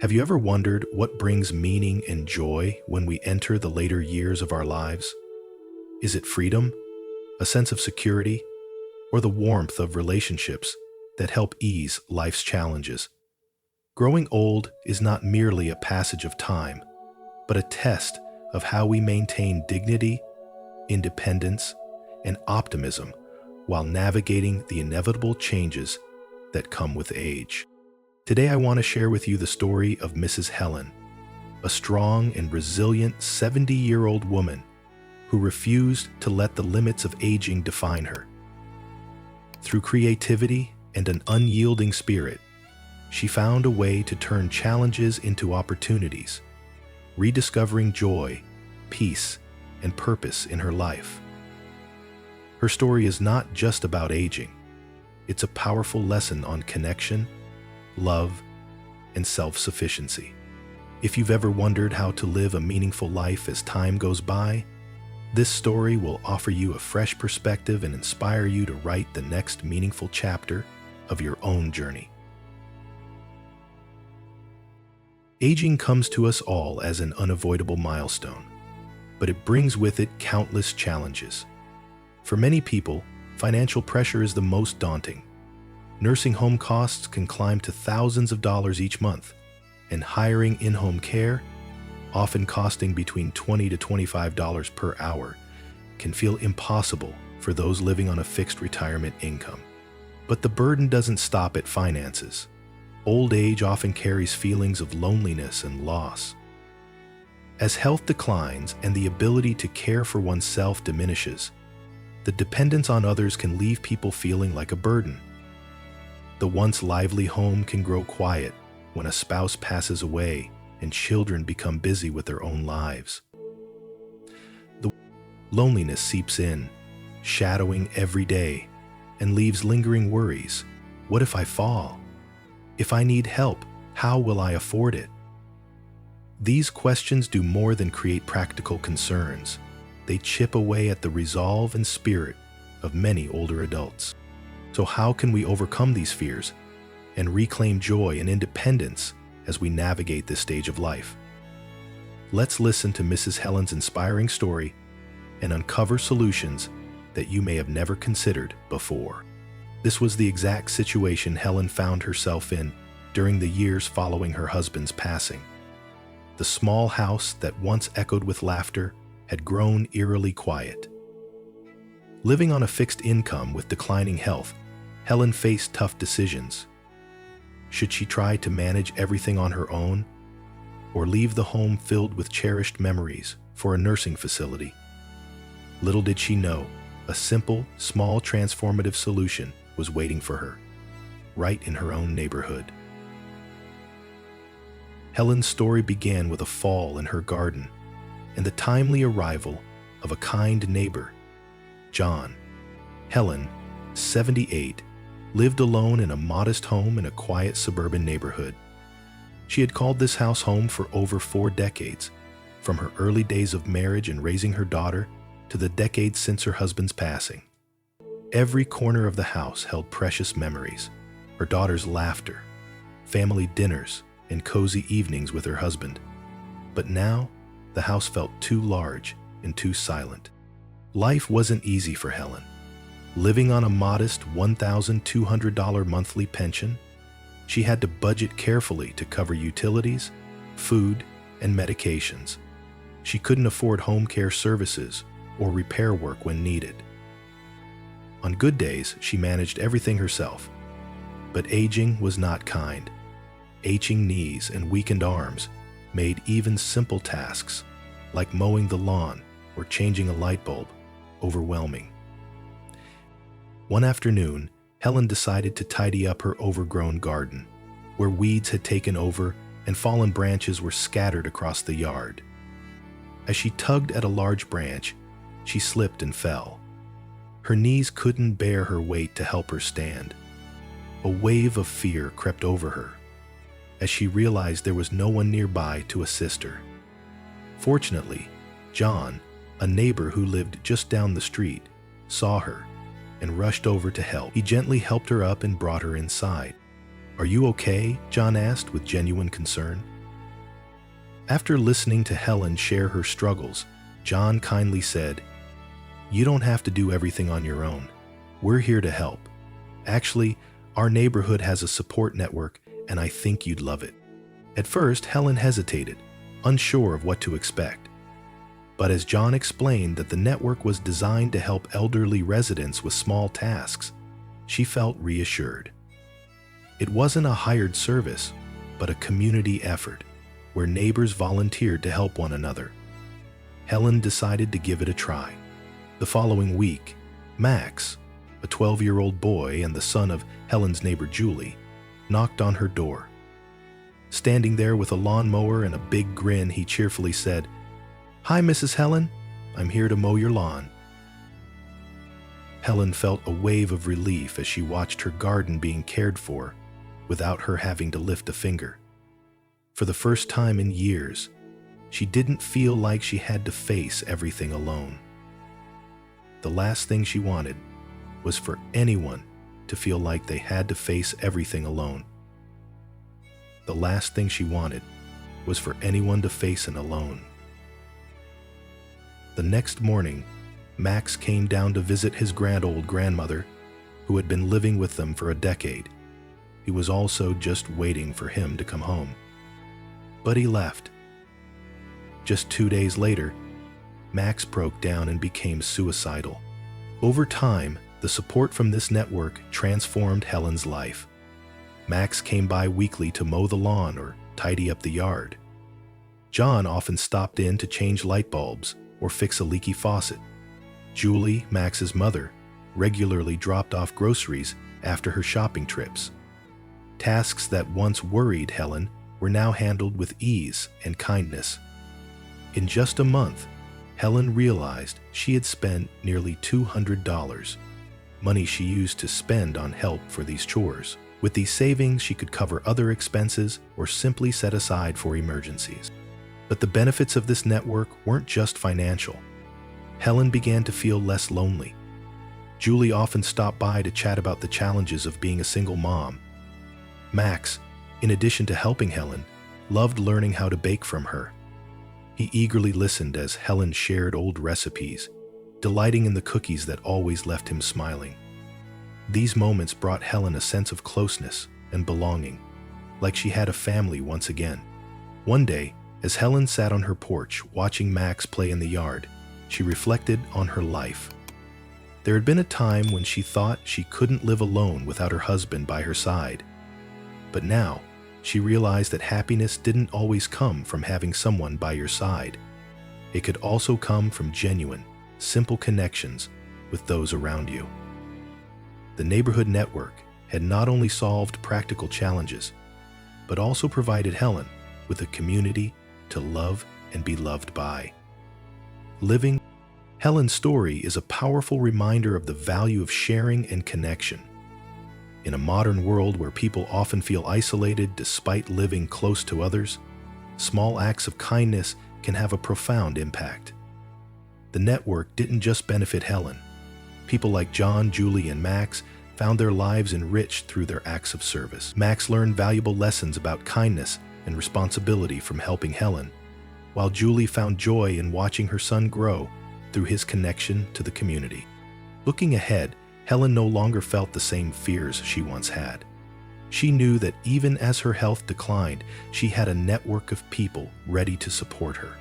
Have you ever wondered what brings meaning and joy when we enter the later years of our lives? Is it freedom, a sense of security, or the warmth of relationships that help ease life's challenges? Growing old is not merely a passage of time, but a test of how we maintain dignity, independence, and optimism while navigating the inevitable changes that come with age. Today I want to share with you the story of Mrs. Helen, a strong and resilient 70-year-old woman who refused to let the limits of aging define her. Through creativity and an unyielding spirit, she found a way to turn challenges into opportunities, rediscovering joy, peace, and purpose in her life. Her story is not just about aging. It's a powerful lesson on connection, love, and self-sufficiency. If you've ever wondered how to live a meaningful life as time goes by, this story will offer you a fresh perspective and inspire you to write the next meaningful chapter of your own journey. Aging comes to us all as an unavoidable milestone, but it brings with it countless challenges. For many people, financial pressure is the most daunting. Nursing home costs can climb to thousands of dollars each month, and hiring in-home care, often costing between $20 to $25 per hour, can feel impossible for those living on a fixed retirement income. But the burden doesn't stop at finances. Old age often carries feelings of loneliness and loss. As health declines and the ability to care for oneself diminishes, the dependence on others can leave people feeling like a burden. The once lively home can grow quiet when a spouse passes away and children become busy with their own lives. The loneliness seeps in, shadowing every day, and leaves lingering worries. What if I fall? If I need help, how will I afford it? These questions do more than create practical concerns. They chip away at the resolve and spirit of many older adults. So how can we overcome these fears and reclaim joy and independence as we navigate this stage of life? Let's listen to Mrs. Helen's inspiring story and uncover solutions that you may have never considered before. This was the exact situation Helen found herself in during the years following her husband's passing. The small house that once echoed with laughter had grown eerily quiet. Living on a fixed income with declining health, Helen faced tough decisions. Should she try to manage everything on her own, or leave the home filled with cherished memories for a nursing facility? Little did she know, a simple, small, transformative solution was waiting for her, right in her own neighborhood. Helen's story began with a fall in her garden and the timely arrival of a kind neighbor, John. Helen, 78, lived alone in a modest home in a quiet suburban neighborhood. She had called this house home for over 4 decades, from her early days of marriage and raising her daughter to the decades since her husband's passing. Every corner of the house held precious memories: her daughter's laughter, family dinners, and cozy evenings with her husband. But now, the house felt too large and too silent. Life wasn't easy for Helen. Living on a modest $1,200 monthly pension, she had to budget carefully to cover utilities, food, and medications. She couldn't afford home care services or repair work when needed. On good days, she managed everything herself. But aging was not kind. Aching knees and weakened arms made even simple tasks, like mowing the lawn or changing a light bulb, overwhelming. One afternoon, Helen decided to tidy up her overgrown garden, where weeds had taken over and fallen branches were scattered across the yard. As she tugged at a large branch, she slipped and fell. Her knees couldn't bear her weight to help her stand. A wave of fear crept over her as she realized there was no one nearby to assist her. Fortunately, John, a neighbor who lived just down the street, saw her and rushed over to help. He gently helped her up and brought her inside. "Are you okay?" John asked with genuine concern. After listening to Helen share her struggles, John kindly said, "You don't have to do everything on your own. We're here to help. Actually, our neighborhood has a support network, and I think you'd love it." At first, Helen hesitated, unsure of what to expect. But as John explained that the network was designed to help elderly residents with small tasks, she felt reassured. It wasn't a hired service, but a community effort, where neighbors volunteered to help one another. Helen decided to give it a try. The following week, Max, a 12-year-old boy and the son of Helen's neighbor Julie, knocked on her door. Standing there with a lawnmower and a big grin, he cheerfully said, "Hi, Mrs. Helen. I'm here to mow your lawn." Helen felt a wave of relief as she watched her garden being cared for without her having to lift a finger. For the first time in years, she didn't feel like she had to face everything alone. The last thing she wanted was for anyone to feel like they had to face everything alone. The last thing she wanted was for anyone to face it alone. The next morning, Max came down to visit his grand-old grandmother, who had been living with them for a decade. He was also just waiting for him to come home. But he left. Just 2 days later, Max broke down and became suicidal. Over time, the support from this network transformed Helen's life. Max came by weekly to mow the lawn or tidy up the yard. John often stopped in to change light bulbs or fix a leaky faucet. Julie, Max's mother, regularly dropped off groceries after her shopping trips. Tasks that once worried Helen were now handled with ease and kindness. In just a month, Helen realized she had spent nearly $200, money she used to spend on help for these chores. With these savings, she could cover other expenses or simply set aside for emergencies. But the benefits of this network weren't just financial. Helen began to feel less lonely. Julie often stopped by to chat about the challenges of being a single mom. Max, in addition to helping Helen, loved learning how to bake from her. He eagerly listened as Helen shared old recipes, delighting in the cookies that always left him smiling. These moments brought Helen a sense of closeness and belonging, like she had a family once again. One day, as Helen sat on her porch watching Max play in the yard, she reflected on her life. There had been a time when she thought she couldn't live alone without her husband by her side. But now, she realized that happiness didn't always come from having someone by your side. It could also come from genuine, simple connections with those around you. The neighborhood network had not only solved practical challenges, but also provided Helen with a community to love and be loved by. Helen's story is a powerful reminder of the value of sharing and connection. In a modern world where people often feel isolated despite living close to others, small acts of kindness can have a profound impact. The network didn't just benefit Helen. People like John, Julie, and Max found their lives enriched through their acts of service. Max learned valuable lessons about kindness and responsibility from helping Helen, while Julie found joy in watching her son grow through his connection to the community. Looking ahead, Helen no longer felt the same fears she once had. She knew that even as her health declined, she had a network of people ready to support her.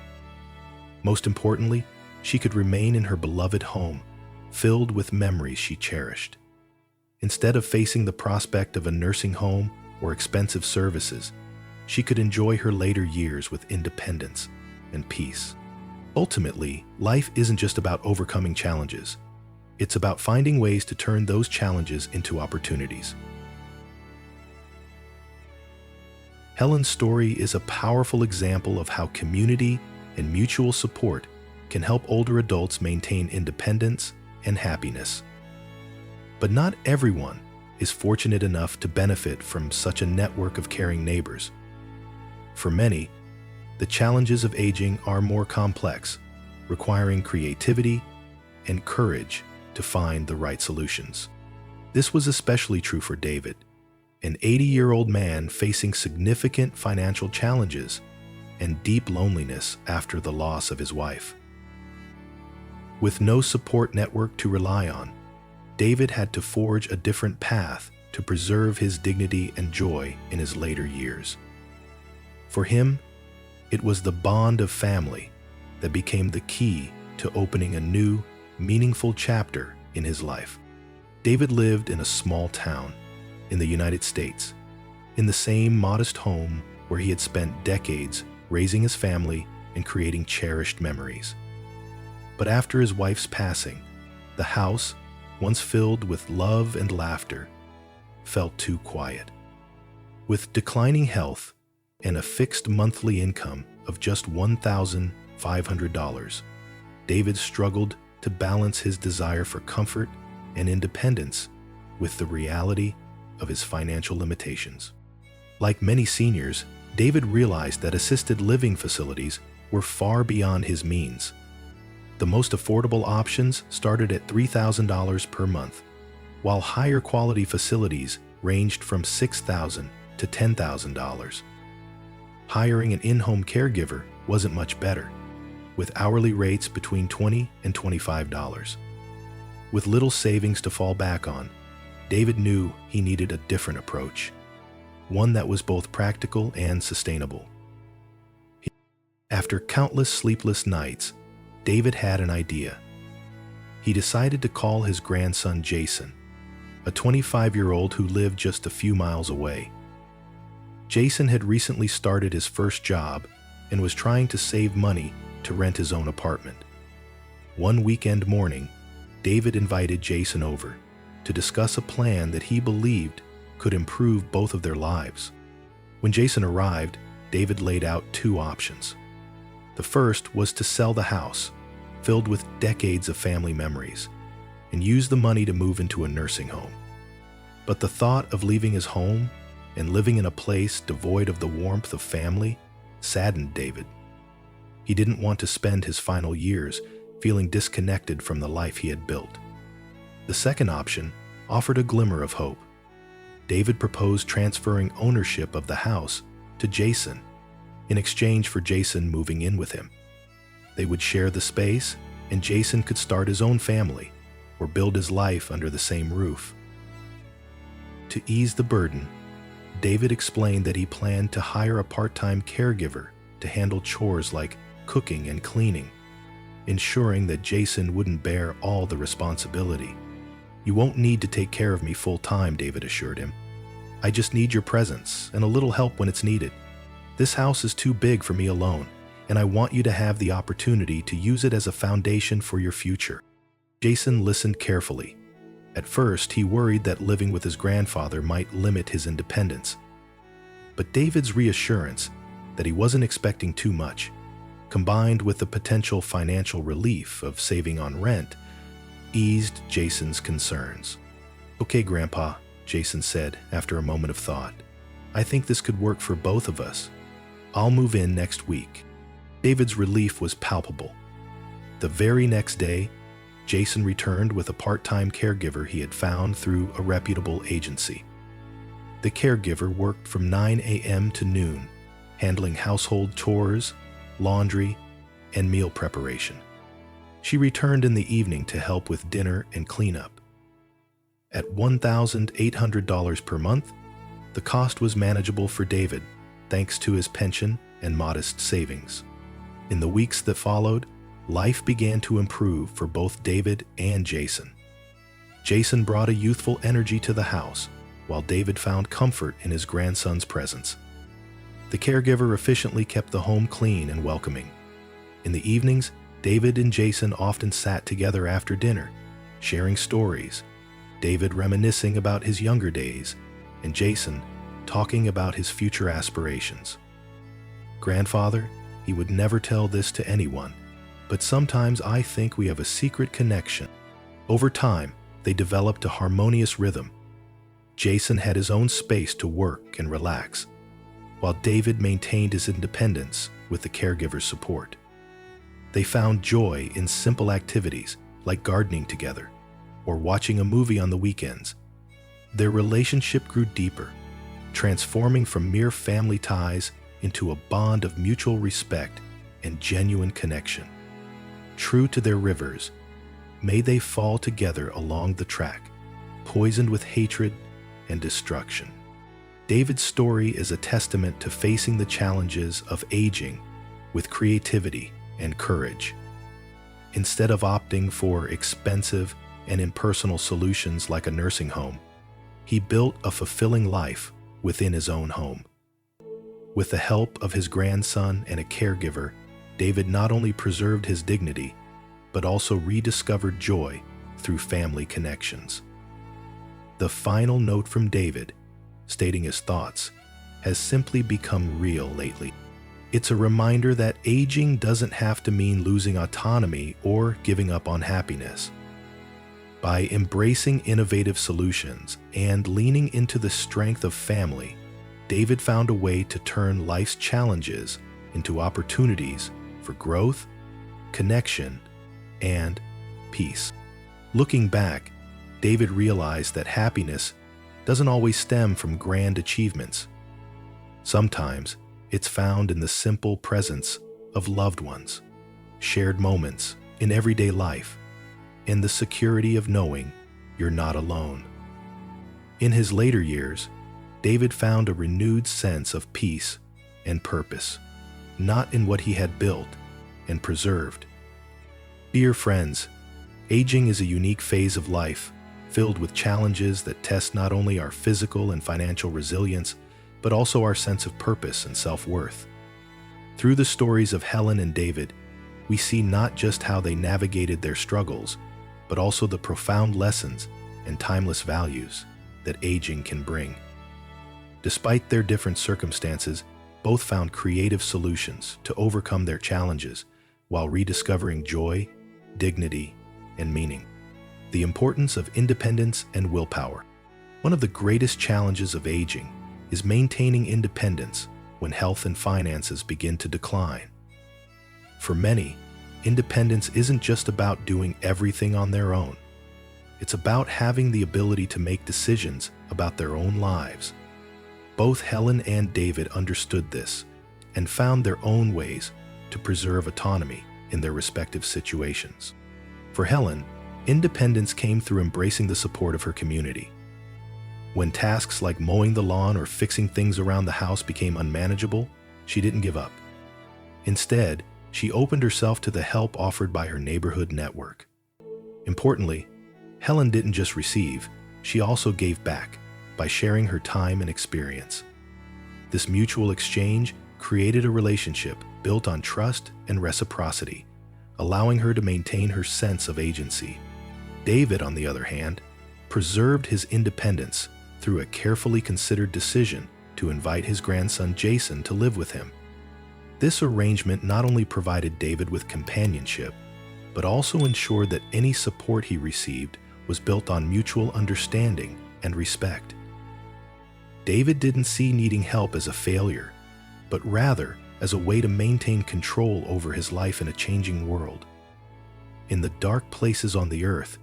Most importantly, she could remain in her beloved home, filled with memories she cherished. Instead of facing the prospect of a nursing home or expensive services, she could enjoy her later years with independence and peace. Ultimately, life isn't just about overcoming challenges. It's about finding ways to turn those challenges into opportunities. Helen's story is a powerful example of how community and mutual support can help older adults maintain independence and happiness. But not everyone is fortunate enough to benefit from such a network of caring neighbors. For many, the challenges of aging are more complex, requiring creativity and courage to find the right solutions. This was especially true for David, an 80-year-old man facing significant financial challenges. and deep loneliness after the loss of his wife. With no support network to rely on, David had to forge a different path to preserve his dignity and joy in his later years. For him, it was the bond of family that became the key to opening a new, meaningful chapter in his life. David lived in a small town in the United States, in the same modest home where he had spent decades raising his family and creating cherished memories. But after his wife's passing, the house, once filled with love and laughter, felt too quiet. With declining health and a fixed monthly income of just $1,500, David struggled to balance his desire for comfort and independence with the reality of his financial limitations. Like many seniors, David realized that assisted living facilities were far beyond his means. The most affordable options started at $3,000 per month, while higher quality facilities ranged from $6,000 to $10,000. Hiring an in-home caregiver wasn't much better, with hourly rates between $20 and $25. With little savings to fall back on, David knew he needed a different approach, one that was both practical and sustainable. After countless sleepless nights, David had an idea. He decided to call his grandson Jason, a 25-year-old who lived just a few miles away. Jason had recently started his first job and was trying to save money to rent his own apartment. One weekend morning, David invited Jason over to discuss a plan that he believed could improve both of their lives. When Jason arrived, David laid out two options. The first was to sell the house, filled with decades of family memories, and use the money to move into a nursing home. But the thought of leaving his home and living in a place devoid of the warmth of family saddened David. He didn't want to spend his final years feeling disconnected from the life he had built. The second option offered a glimmer of hope. David proposed transferring ownership of the house to Jason in exchange for Jason moving in with him. They would share the space, and Jason could start his own family or build his life under the same roof. To ease the burden, David explained that he planned to hire a part-time caregiver to handle chores like cooking and cleaning, ensuring that Jason wouldn't bear all the responsibility. "You won't need to take care of me full-time," David assured him. "I just need your presence and a little help when it's needed. This house is too big for me alone, and I want you to have the opportunity to use it as a foundation for your future." Jason listened carefully. At first, he worried that living with his grandfather might limit his independence. But David's reassurance that he wasn't expecting too much, combined with the potential financial relief of saving on rent, eased Jason's concerns. "Okay, Grandpa," Jason said after a moment of thought. "I think this could work for both of us. I'll move in next week." David's relief was palpable. The very next day, Jason returned with a part-time caregiver he had found through a reputable agency. The caregiver worked from 9 a.m. to noon, handling household chores, laundry, and meal preparation. She returned in the evening to help with dinner and cleanup. At $1,800 per month, the cost was manageable for David, thanks to his pension and modest savings. In the weeks that followed, life began to improve for both David and Jason. Jason brought a youthful energy to the house, while David found comfort in his grandson's presence. The caregiver efficiently kept the home clean and welcoming. In the evenings, David and Jason often sat together after dinner, sharing stories, David reminiscing about his younger days, and Jason talking about his future aspirations. "Grandfather, he would never tell this to anyone, but sometimes I think we have a secret connection." Over time, they developed a harmonious rhythm. Jason had his own space to work and relax, while David maintained his independence with the caregiver's support. They found joy in simple activities like gardening together or watching a movie on the weekends. Their relationship grew deeper, transforming from mere family ties into a bond of mutual respect and genuine connection. True to their rivers, may they fall together along the track, poisoned with hatred and destruction. David's story is a testament to facing the challenges of aging with creativity and courage. Instead of opting for expensive and impersonal solutions like a nursing home, he built a fulfilling life within his own home. With the help of his grandson and a caregiver, David not only preserved his dignity, but also rediscovered joy through family connections. The final note from David, stating his thoughts, has simply become real lately. It's a reminder that aging doesn't have to mean losing autonomy or giving up on happiness. By embracing innovative solutions and leaning into the strength of family, David found a way to turn life's challenges into opportunities for growth, connection, and peace. Looking back, David realized that happiness doesn't always stem from grand achievements. Sometimes it's found in the simple presence of loved ones, shared moments in everyday life, and the security of knowing you're not alone. In his later years, David found a renewed sense of peace and purpose, not in what he had built and preserved. Dear friends, aging is a unique phase of life filled with challenges that test not only our physical and financial resilience, but also our sense of purpose and self-worth. Through the stories of Helen and David, we see not just how they navigated their struggles, but also the profound lessons and timeless values that aging can bring. Despite their different circumstances, both found creative solutions to overcome their challenges while rediscovering joy, dignity, and meaning. The importance of independence and willpower. One of the greatest challenges of aging is maintaining independence when health and finances begin to decline. For many, independence isn't just about doing everything on their own. It's about having the ability to make decisions about their own lives. Both Helen and David understood this and found their own ways to preserve autonomy in their respective situations. For Helen, independence came through embracing the support of her community. When tasks like mowing the lawn or fixing things around the house became unmanageable, she didn't give up. Instead, she opened herself to the help offered by her neighborhood network. Importantly, Helen didn't just receive, she also gave back by sharing her time and experience. This mutual exchange created a relationship built on trust and reciprocity, allowing her to maintain her sense of agency. David, on the other hand, preserved his independence through a carefully considered decision to invite his grandson Jason to live with him. This arrangement not only provided David with companionship, but also ensured that any support he received was built on mutual understanding and respect. David didn't see needing help as a failure, but rather as a way to maintain control over his life in a changing world. In the dark places on the earth,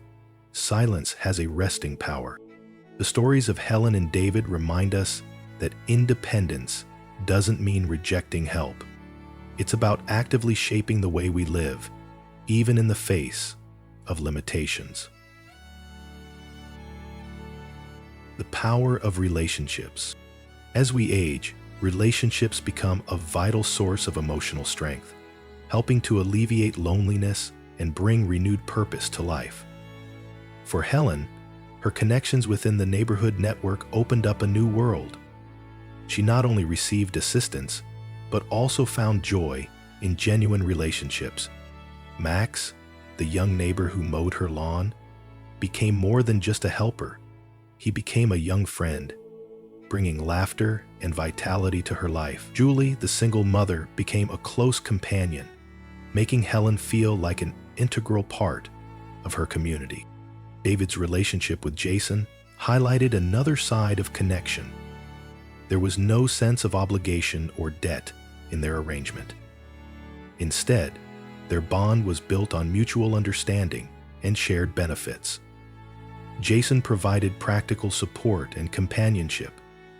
silence has a resting power. The stories of Helen and David remind us that independence doesn't mean rejecting help. It's about actively shaping the way we live, even in the face of limitations. The power of relationships. As we age, relationships become a vital source of emotional strength, helping to alleviate loneliness and bring renewed purpose to life. For Helen, her connections within the neighborhood network opened up a new world. She not only received assistance, but also found joy in genuine relationships. Max, the young neighbor who mowed her lawn, became more than just a helper. He became a young friend, bringing laughter and vitality to her life. Julie, the single mother, became a close companion, making Helen feel like an integral part of her community. David's relationship with Jason highlighted another side of connection. There was no sense of obligation or debt in their arrangement. Instead, their bond was built on mutual understanding and shared benefits. Jason provided practical support and companionship,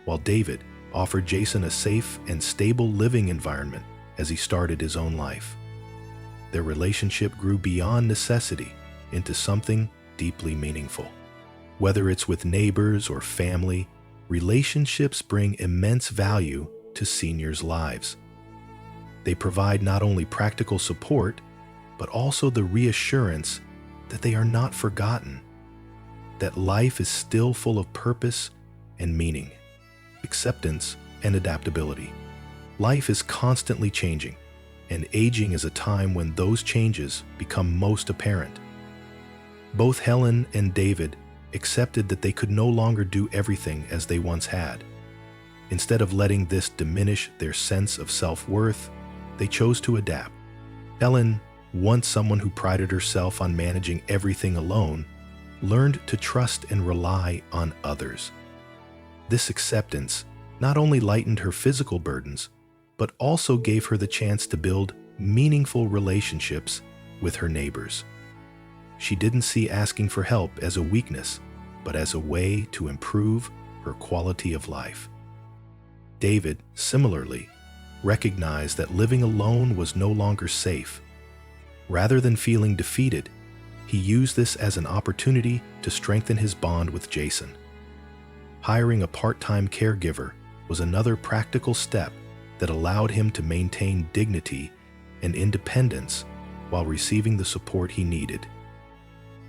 while David offered Jason a safe and stable living environment as he started his own life. Their relationship grew beyond necessity into something deeply meaningful. Whether it's with neighbors or family, relationships bring immense value to seniors' lives. They provide not only practical support, but also the reassurance that they are not forgotten, that life is still full of purpose and meaning, acceptance and adaptability. Life is constantly changing, and aging is a time when those changes become most apparent. Both Helen and David accepted that they could no longer do everything as they once had. Instead of letting this diminish their sense of self-worth, they chose to adapt. Helen, once someone who prided herself on managing everything alone, learned to trust and rely on others. This acceptance not only lightened her physical burdens, but also gave her the chance to build meaningful relationships with her neighbors. She didn't see asking for help as a weakness, but as a way to improve her quality of life. David, similarly, recognized that living alone was no longer safe. Rather than feeling defeated, he used this as an opportunity to strengthen his bond with Jason. Hiring a part-time caregiver was another practical step that allowed him to maintain dignity and independence while receiving the support he needed.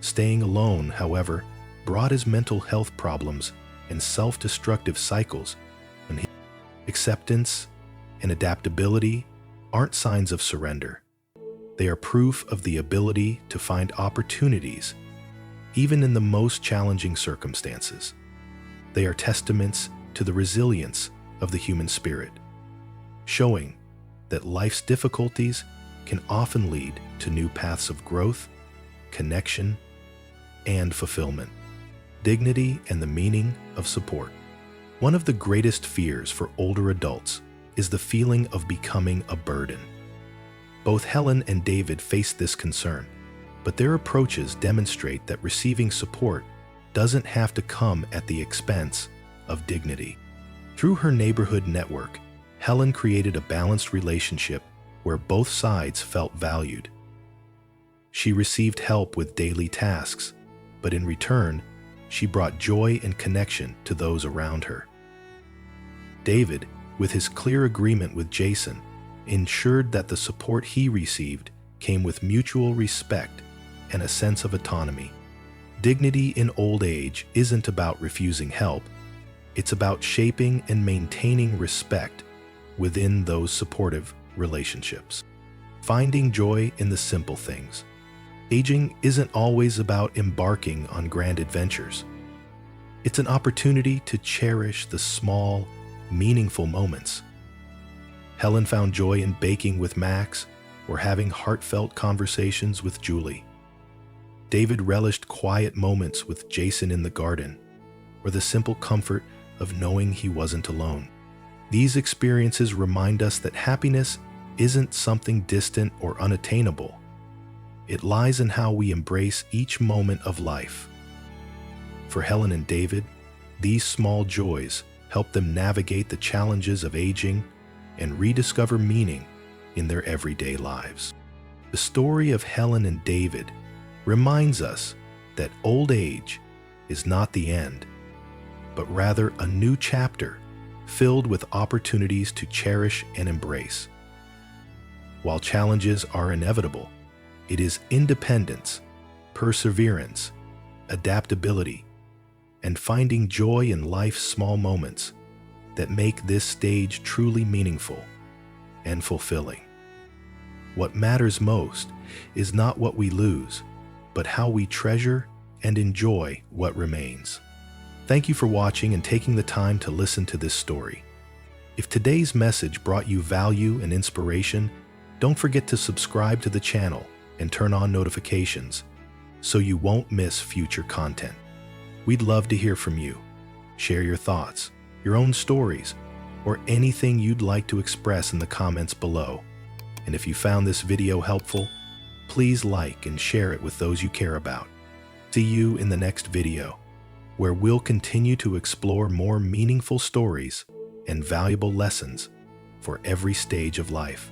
Staying alone, however, brought his mental health problems and self-destructive cycles. Acceptance and adaptability aren't signs of surrender. They are proof of the ability to find opportunities, even in the most challenging circumstances. They are testaments to the resilience of the human spirit, showing that life's difficulties can often lead to new paths of growth, connection, and fulfillment. Dignity and the meaning of support. One of the greatest fears for older adults is the feeling of becoming a burden. Both Helen and David faced this concern, but their approaches demonstrate that receiving support doesn't have to come at the expense of dignity. Through her neighborhood network, Helen created a balanced relationship where both sides felt valued. She received help with daily tasks, but in return, she brought joy and connection to those around her. David, with his clear agreement with Jason, ensured that the support he received came with mutual respect and a sense of autonomy. Dignity in old age isn't about refusing help. It's about shaping and maintaining respect within those supportive relationships. Finding joy in the simple things. Aging isn't always about embarking on grand adventures. It's an opportunity to cherish the small, meaningful moments. Helen found joy in baking with Max or having heartfelt conversations with Julie. David relished quiet moments with Jason in the garden, or the simple comfort of knowing he wasn't alone. These experiences remind us that happiness isn't something distant or unattainable. It lies in how we embrace each moment of life. For Helen and David, these small joys help them navigate the challenges of aging and rediscover meaning in their everyday lives. The story of Helen and David reminds us that old age is not the end, but rather a new chapter filled with opportunities to cherish and embrace. While challenges are inevitable, it is independence, perseverance, adaptability, and finding joy in life's small moments that make this stage truly meaningful and fulfilling. What matters most is not what we lose, but how we treasure and enjoy what remains. Thank you for watching and taking the time to listen to this story. If today's message brought you value and inspiration, don't forget to subscribe to the channel and turn on notifications so you won't miss future content. We'd love to hear from you. Share your thoughts, your own stories, or anything you'd like to express in the comments below. And if you found this video helpful, please like and share it with those you care about. See you in the next video, where we'll continue to explore more meaningful stories and valuable lessons for every stage of life.